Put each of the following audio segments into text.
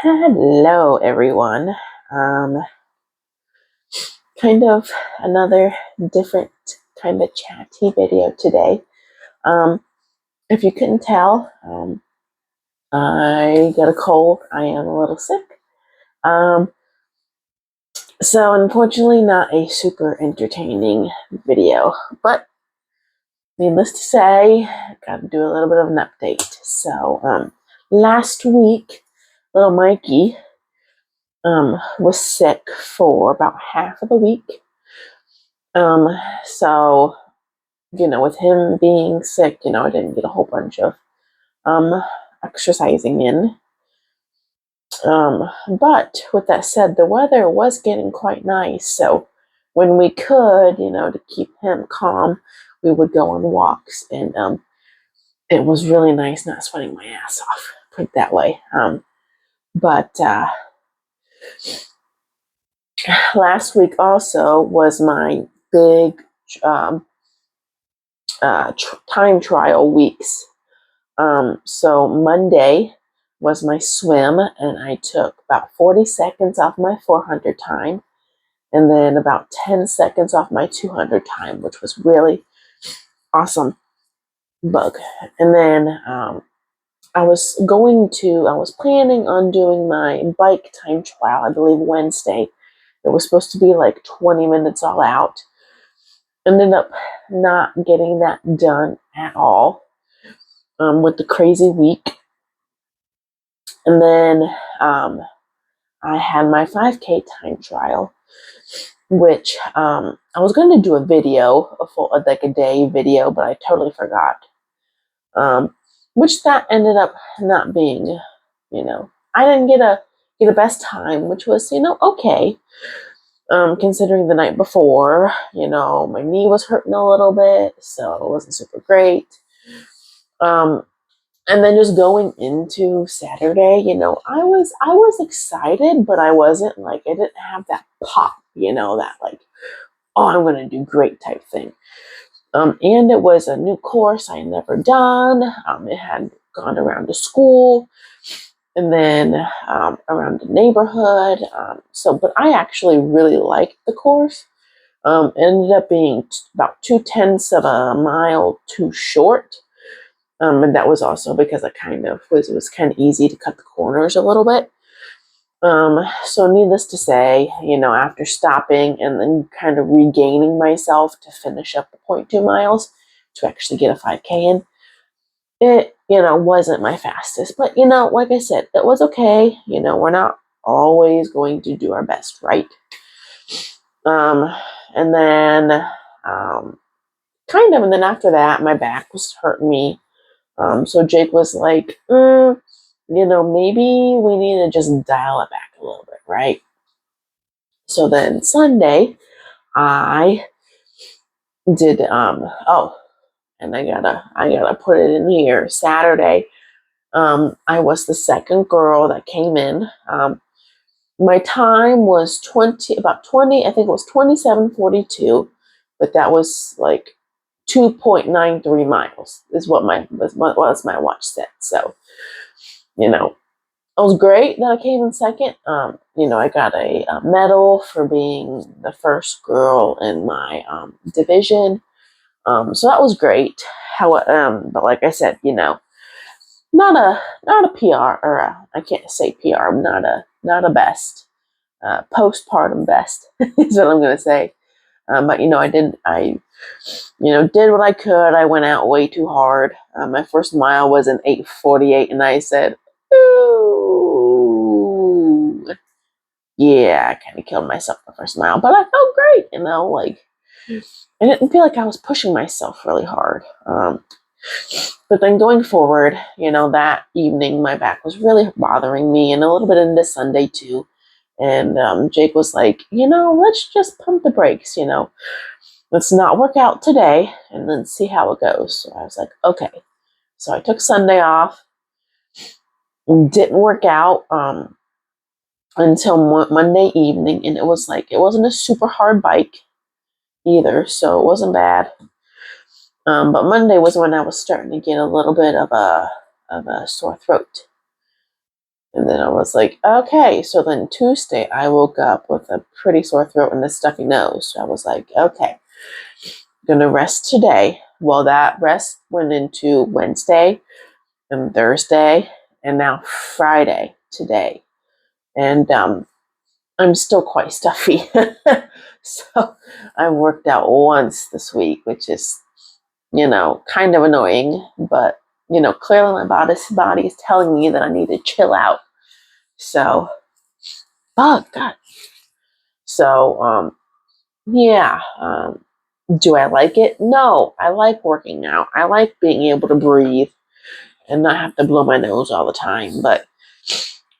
Hello, everyone. Um, kind of another different kind of chatty video today. Um, if you couldn't tell, I got a cold. I am a little sick. Um, so unfortunately, not a super entertaining video, but needless to say, got to do a little bit of an update. So, last week, little Mikey was sick for about half of the week. Um, so, with him being sick, I didn't get a whole bunch of um exercising in. But with that said, the weather was getting quite nice. So when we could, to keep him calm, we would go on walks, and it was really nice not sweating my ass off, put it that way. But last week also was my big um, time trial weeks. So Monday was my swim, and I took about 40 seconds off my 400 time, and then about 10 seconds off my 200 time, which was really awesome bug. And then I was planning on doing my bike time trial, I believe Wednesday. It was supposed to be like 20 minutes all out. Ended up not getting that done at all with the crazy week. And then I had my 5K time trial, which I was going to do a video, like a day video, but I totally forgot. Which that ended up not being, I didn't get a best time, which was, okay. Considering the night before, my knee was hurting a little bit, so it wasn't super great. And then just going into Saturday, I was excited, but I wasn't like, I didn't have that pop, that like, oh, I'm gonna do great type thing. And it was a new course I had never done. It had gone around the school and then around the neighborhood. But I actually really liked the course. Ended up being about 2/10 of a mile too short. And that was also because it was kind of easy to cut the corners a little bit. So needless to say, after stopping and then kind of regaining myself to finish up the 0.2 miles to actually get a 5K in, it, wasn't my fastest. But, like I said, it was okay. We're not always going to do our best, right? And then, and then after that, my back was hurting me. So Jake was like, maybe we need to just dial it back a little bit, right? So then Sunday, I did, and I gotta put it in here. Saturday, I was the second girl that came in. My time was about 20, I think it was 27:42, but that was like 2.93 miles is what my watch said. So, it was great that I came in second. I got a medal for being the first girl in my division. So that was great. But like I said, not a PR, or I can't say PR. Not a best. Postpartum best is what I'm gonna say. But did what I could. I went out way too hard. My first mile was an 8:48, and I said, "Ooh, yeah." I kind of killed myself the first mile, but I felt great. Like I didn't feel like I was pushing myself really hard. But then going forward, that evening my back was really bothering me, and a little bit into Sunday too. And Jake was like, let's just pump the brakes. Let's not work out today and then see how it goes. So I was like, okay. So I took Sunday off, didn't work out until Monday evening, and it wasn't a super hard bike either, so it wasn't bad. But Monday was when I was starting to get a little bit of a sore throat. And then I was like, okay. So then Tuesday, I woke up with a pretty sore throat and a stuffy nose. So I was like, okay, I'm going to rest today. Well, that rest went into Wednesday and Thursday and now Friday today. And I'm still quite stuffy. So I worked out once this week, which is, kind of annoying. But, clearly my body is telling me that I need to chill out. So, oh, God. So, yeah. Do I like it? No, I like working out. I like being able to breathe and not have to blow my nose all the time. But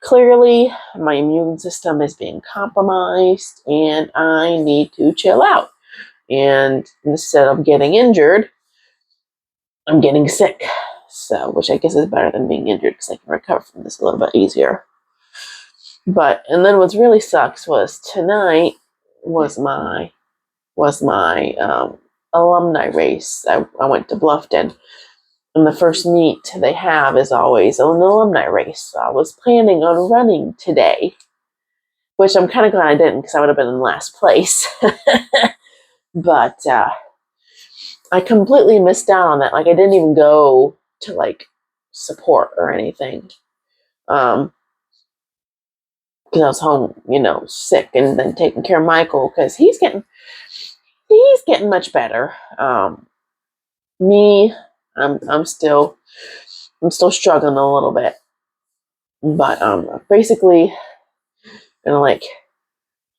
clearly, my immune system is being compromised and I need to chill out. And instead of getting injured, I'm getting sick. So, which I guess is better than being injured because I can recover from this a little bit easier. And then what really sucks was tonight was my alumni race. I went to Bluffton, and the first meet they have is always an alumni race. So I was planning on running today, which I'm kind of glad I didn't because I would have been in last place. But I completely missed out on that. Like I didn't even go to support or anything. Because I was home, sick, and then taking care of Michael because he's getting much better. Me, I'm still struggling a little bit, but basically gonna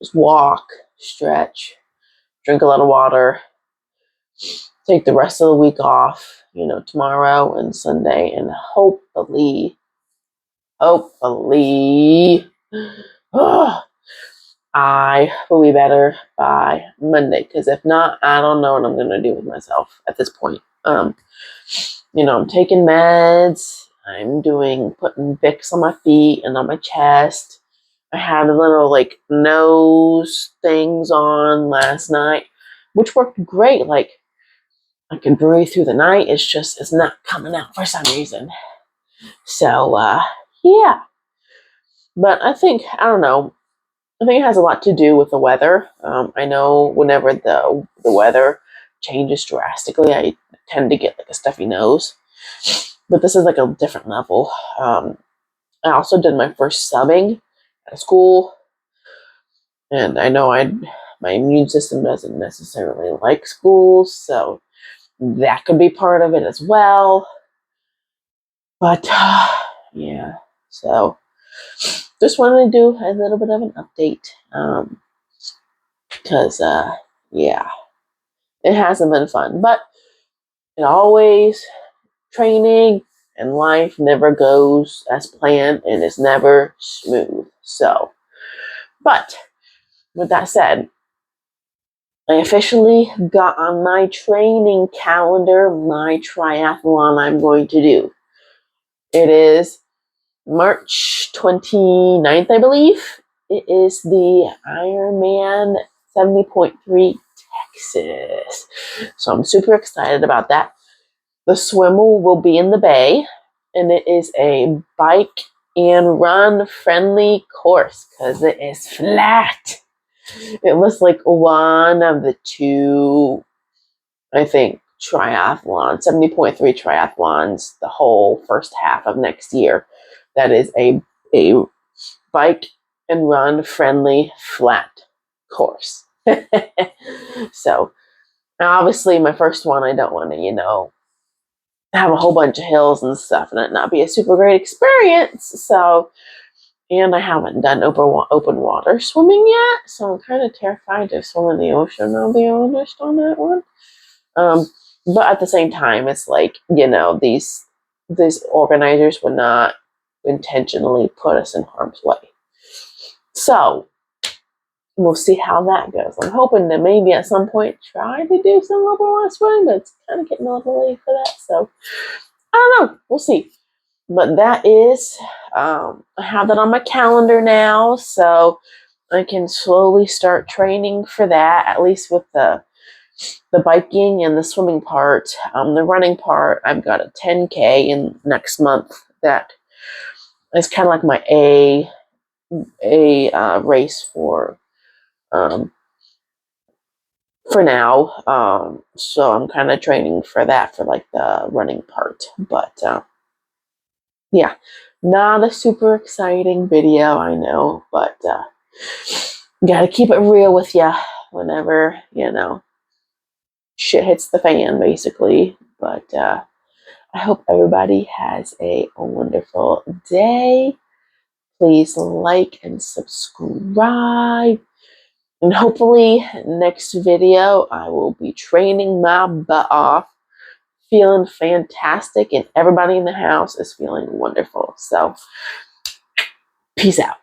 just walk, stretch, drink a lot of water, take the rest of the week off, tomorrow and Sunday, and hopefully, I will be better by Monday. Because if not, I don't know what I'm gonna do with myself at this point. I'm taking meds. I'm putting Vicks on my feet and on my chest. I had a little nose things on last night, which worked great. I can breathe through the night. It's not coming out for some reason. So yeah. But I don't know. I think it has a lot to do with the weather. I know whenever the weather changes drastically, I tend to get a stuffy nose. But this is a different level. I also did my first subbing at school, and I know my immune system doesn't necessarily like schools, so that could be part of it as well. But yeah, so just wanted to do a little bit of an update because yeah, it hasn't been fun, but it always training and life never goes as planned and it's never smooth. So, but with that said, I officially got on my training calendar my triathlon I'm going to do. It is March 29th, I believe. It is the Ironman 70.3 Texas. So I'm super excited about that. The swim will be in the bay, and it is a bike and run friendly course because it is flat. It was one of the two, I think, 70.3 triathlons, the whole first half of next year. That is a bike and run friendly flat course. So, obviously, my first one, I don't want to, have a whole bunch of hills and stuff and it not be a super great experience. So, and I haven't done open water swimming yet, so I'm kind of terrified to swim in the ocean, I'll be honest on that one. But at the same time, it's these organizers would not intentionally put us in harm's way. So we'll see how that goes. I'm hoping to maybe at some point try to do some open water swimming, but it's kind of getting a little late for that. So I don't know. We'll see. But that is, I have that on my calendar now, so I can slowly start training for that, at least with the biking and the swimming part. The running part, I've got a 10K in next month that It's kind of like my a race for now. So I'm kind of training for that, for like the running part. But yeah, not a super exciting video, I know, but gotta keep it real with you whenever, shit hits the fan, basically. But I hope everybody has a wonderful day. Please like and subscribe. And hopefully, next video, I will be training my butt off, feeling fantastic, and everybody in the house is feeling wonderful. So, peace out.